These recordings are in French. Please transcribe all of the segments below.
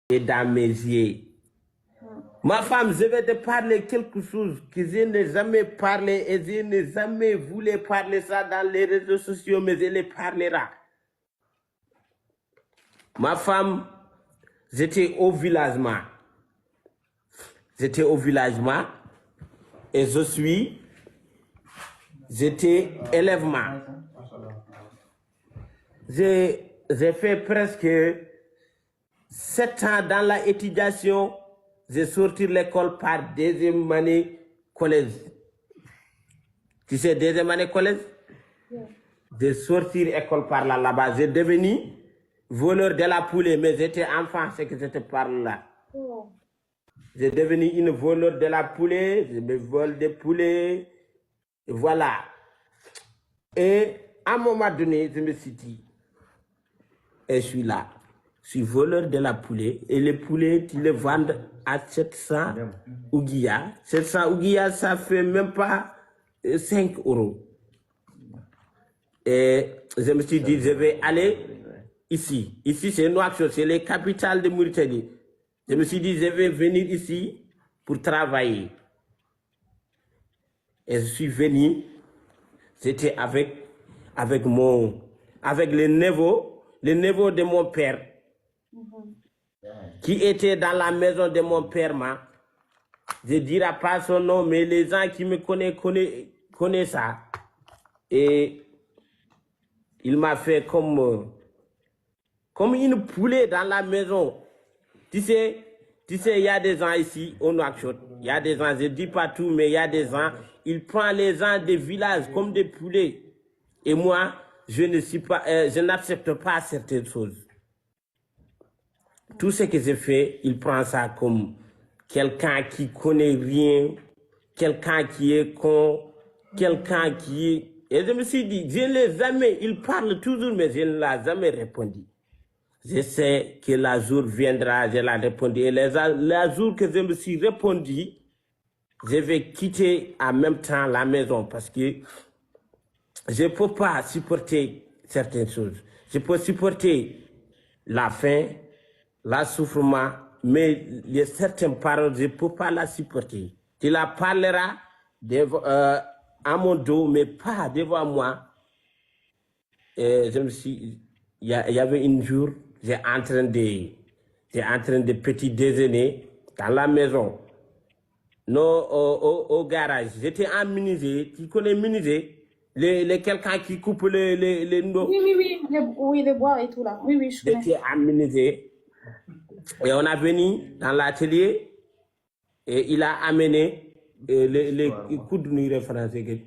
et dans mes yeux. Ma femme, je vais te parler quelque chose que je n'ai jamais parlé et je n'ai jamais voulu parler ça dans les réseaux sociaux, mais je le parlera. Ma femme, j'étais au villagement. J'étais au villagement et j'étais élèvement. J'ai fait presque 7 ans dans la étudiation. J'ai sorti l'école par deuxième année collège. Tu sais, deuxième année collège? Yeah. J'ai sorti l'école par là-bas. J'ai devenu voleur de la poulet, mais j'étais enfant, c'est que je te parle là. Oh. J'ai devenu une voleur de la poulet, je me vole des poulets, voilà. Et à un moment donné, je me suis dit, et je suis là. Je suis voleur de la poulet et les poulets, tu les vends à 700 ouguiya. 700 ouguiya, ça fait même pas 5 €. Et je me suis dit, je vais aller ici. Ici, c'est Nouakchott, c'est la capitale de Mauritanie. Je me suis dit, je vais venir ici pour travailler. Et je suis venu, j'étais avec les neveux de mon père. Qui était dans la maison de mon père, je ne dirai pas son nom, mais les gens qui me connaissent ça. Et il m'a fait comme une poulet dans la maison. Tu sais, il y a des gens ici au Nouakchott, il y a des gens, je ne dis pas tout, mais il y a des gens, il prend les gens des villages comme des poulets. Et moi, je n'accepte pas certaines choses. Tout ce que je fais, il prend ça comme quelqu'un qui connaît rien, quelqu'un qui est con, quelqu'un qui est... Et je me suis dit, je ne l'ai jamais, il parle toujours, mais je ne l'ai jamais répondu. Je sais que le jour viendra, je l'ai répondu. Et le jour que je me suis répondu, je vais quitter en même temps la maison parce que je ne peux pas supporter certaines choses. Je peux supporter la faim, la souffrance, mais les certaines paroles, je ne peux pas la supporter. Tu la parleras à mon dos, mais pas devant moi. Et il y avait un jour, j'ai en train de petit déjeuner dans la maison, au garage. J'étais en menuisier, tu connais menuisier? Quelqu'un qui coupe les Oui, les bois et tout là. Oui, je connais. J'étais en menuisier. Et on a venu dans l'atelier et il a amené les coudes de français.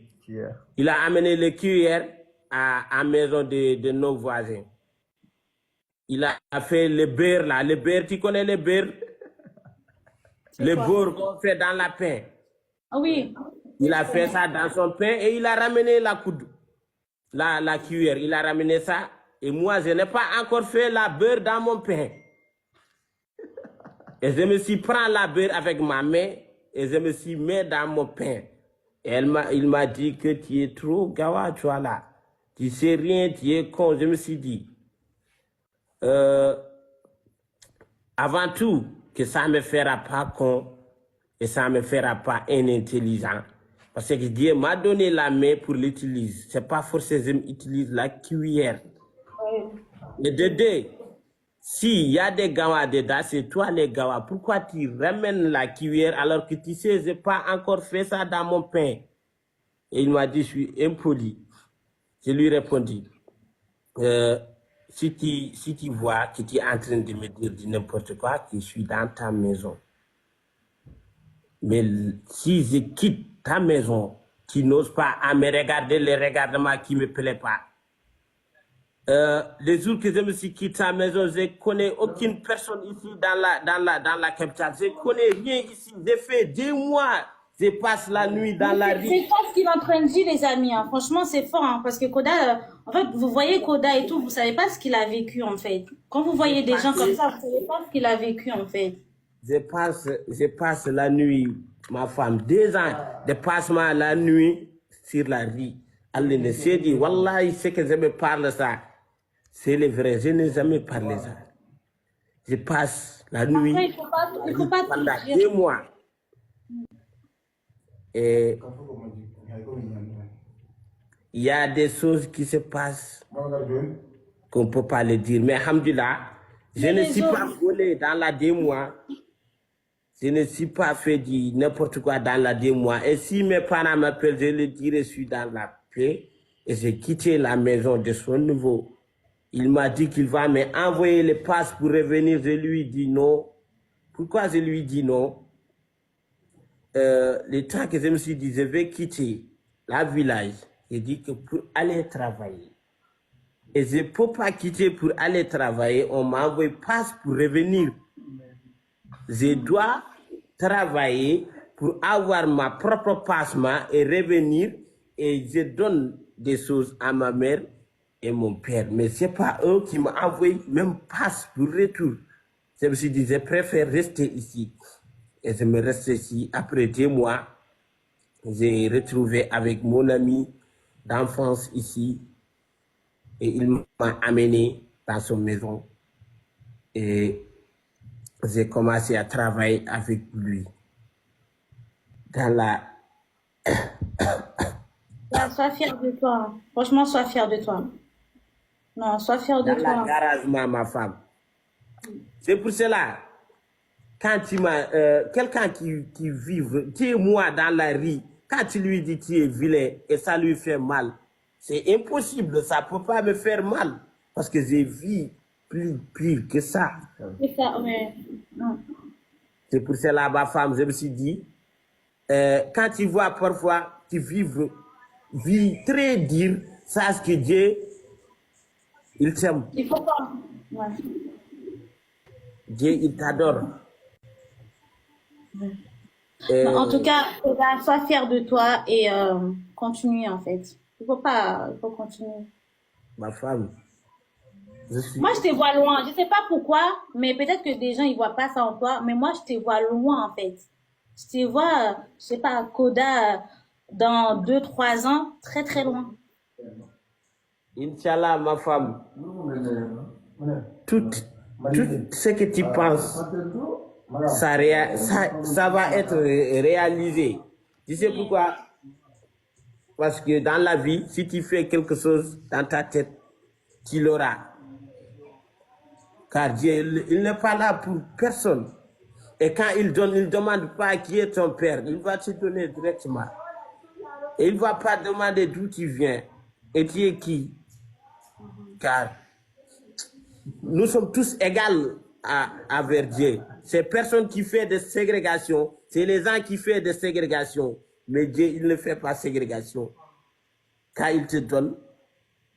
Il a amené les cuillères à la maison de nos voisins. Il a fait le beurre là. Le beurre, tu connais le beurre? Le beurre qu'on fait dans la pain. Ah oui. Il a fait ça dans son pain et il a ramené la cuillère. Il a ramené ça. Et moi, je n'ai pas encore fait la beurre dans mon pain. Et je me suis pris la beurre avec ma main et je me suis mis dans mon pain. Et il m'a dit que tu es trop gawa, tu vois là. Tu sais rien, tu es con. Je me suis dit, avant tout, que ça ne me fera pas con et ça ne me fera pas inintelligent. Parce que Dieu m'a donné la main pour l'utiliser. Ce n'est pas forcément utiliser la cuillère. Et de deux, s'il y a des gawas dedans, c'est toi les gawas. Pourquoi tu ramènes la cuillère alors que tu sais, je n'ai pas encore fait ça dans mon pain? Et il m'a dit, je suis impoli. Je lui ai répondu, si tu vois que tu es en train de me dire n'importe quoi, que je suis dans ta maison. Mais si je quitte ta maison, tu n'oses pas à me regarder les regarnements qui ne me plaisent pas. Les jours que je me suis quitté à la maison, je ne connais aucune personne ici dans la capitale. Je ne connais rien ici. J'ai fait 2 mois. Je passe la nuit dans la rue. C'est fort ce qu'il est en train de dire, les amis. Hein. Franchement, c'est fort. Hein, parce que Koda, en fait, vous voyez Koda et tout, vous ne savez pas ce qu'il a vécu, en fait. Quand vous voyez des gens comme ça, vous ne savez pas ce qu'il a vécu, en fait. Je passe la nuit, ma femme, 2 ans de passement la nuit sur la rue. Elle ne s'est dit, Wallah, c'est que je me parle ça. C'est le vrai, je n'ai jamais parlé ça. Je passe La nuit, Après, il faut pas tout pendant dire. 2 mois. Et il y a des choses qui se passent qu'on ne peut pas le dire. Mais alhamdoulilah, je Mais ne les suis pas autres, volé dans la 2 mois. Je ne suis pas fait du n'importe quoi dans la 2 mois. Et si mes parents m'appellent, je leur dirai, je suis dans la paix. Et j'ai quitté la maison de son niveau. Il m'a dit qu'il va m'envoyer les passes pour revenir. Je lui dis non. Pourquoi je lui dis non? Le temps que je me suis dit, je vais quitter la village, j'ai dit que pour aller travailler. Et je ne peux pas quitter pour aller travailler. On m'a envoyé passe pour revenir. Je dois travailler pour avoir ma propre passement et revenir. Et je donne des choses à ma mère et mon père. Mais ce n'est pas eux qui m'ont envoyé même passe pour retour. Je me suis dit, je préfère rester ici. Et je me reste ici. Après 2 mois, j'ai retrouvé avec mon ami d'enfance ici. Et il m'a amené dans son maison. Et j'ai commencé à travailler avec lui. Dans la... là, sois fier de toi. Franchement, sois fier de toi. Non, sois fier de Dans la toi. garage, ma femme. C'est pour cela, quand tu m'as... quelqu'un qui vit, tu es moi dans la rue, quand tu lui dis tu es vilain et ça lui fait mal, c'est impossible, ça ne peut pas me faire mal. Parce que j'ai vu plus pire que ça. C'est ça, ouais. Non. C'est pour cela, ma femme, je me suis dit, quand tu vois parfois, tu vis très dur, sache que Dieu, il t'aime. Il faut pas. Ouais. Dieu, il t'adore. Non, en tout cas, sois fier de toi et continue en fait. Il faut continuer. Ma femme, je suis... Moi, je te vois loin. Je sais pas pourquoi, mais peut-être que des gens ils voient pas ça en toi. Mais moi, je te vois loin en fait. Je te vois, je sais pas, Koda dans 2-3 ans, très très loin. Inch'Allah, ma femme, tout ce que tu penses, ça va être réalisé. Tu sais pourquoi? Parce que dans la vie, si tu fais quelque chose dans ta tête, tu l'auras. Car Dieu, il n'est pas là pour personne. Et quand il donne, il ne demande pas qui est ton père. Il va te donner directement. Et il ne va pas demander d'où tu viens. Et tu es qui? Car nous sommes tous égaux envers Dieu. C'est personne qui fait de ségrégation. C'est les gens qui font de ségrégation. Mais Dieu, il ne fait pas ségrégation. Quand il te donne,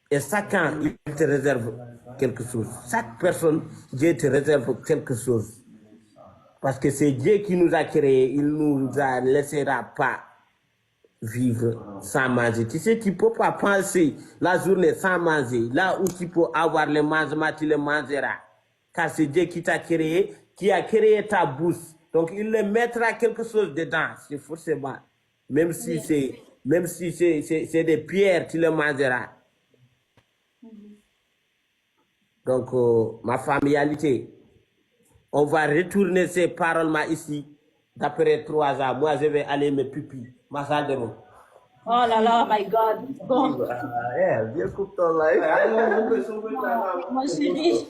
et chacun, il te réserve quelque chose. Chaque personne, Dieu te réserve quelque chose. Parce que c'est Dieu qui nous a créés. Il ne nous laissera pas vivre sans manger. Tu sais, tu ne peux pas penser la journée sans manger. Là où tu peux avoir le mangement, tu le mangeras. Car c'est Dieu qui t'a créé, qui a créé ta bouche. Donc, il le mettra quelque chose dedans. C'est forcément. Même si c'est des pierres, tu le mangeras. Donc, ma familialité, on va retourner ces paroles ici. D'après 3 ans, moi, je vais aller me pipi. Ma salle de bain. Oh là là, my God. Bon. Bien coupe ton live. Moi, chérie.